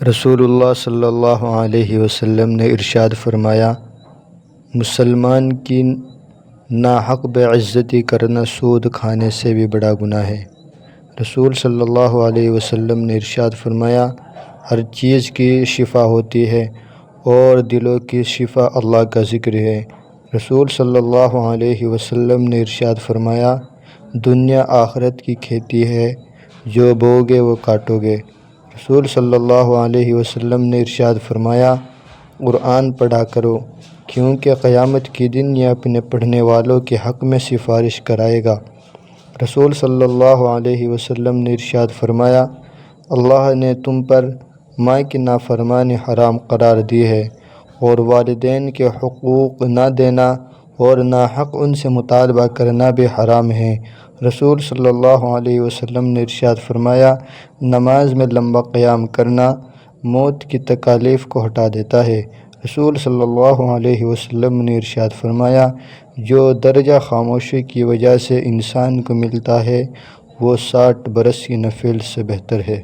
رسول اللہ صلی اللہ علیہ وسلم نے ارشاد فرمایا، مسلمان کی ناحق بے عزتی کرنا سود کھانے سے بھی بڑا گناہ ہے۔ رسول صلی اللہ علیہ وسلم نے ارشاد فرمایا، ہر چیز کی شفا ہوتی ہے اور دلوں کی شفا اللہ کا ذکر ہے۔ رسول صلی اللہ علیہ وسلم نے ارشاد فرمایا، دنیا آخرت کی کھیتی ہے، جو بوگے وہ کاٹو گے۔ رسول صلی اللہ علیہ وسلم نے ارشاد فرمایا، قرآن پڑھا کرو، کیونکہ قیامت کے دن یہ اپنے پڑھنے والوں کے حق میں سفارش کرائے گا۔ رسول صلی اللہ علیہ وسلم نے ارشاد فرمایا، اللہ نے تم پر ماں کی نافرمانی حرام قرار دی ہے، اور والدین کے حقوق نہ دینا اور ناحق ان سے مطالبہ کرنا بھی حرام ہے۔ رسول صلی اللہ علیہ وسلم نے ارشاد فرمایا، نماز میں لمبا قیام کرنا موت کی تکالیف کو ہٹا دیتا ہے۔ رسول صلی اللہ علیہ وسلم نے ارشاد فرمایا، جو درجہ خاموشی کی وجہ سے انسان کو ملتا ہے وہ 60 برس کی نفل سے بہتر ہے۔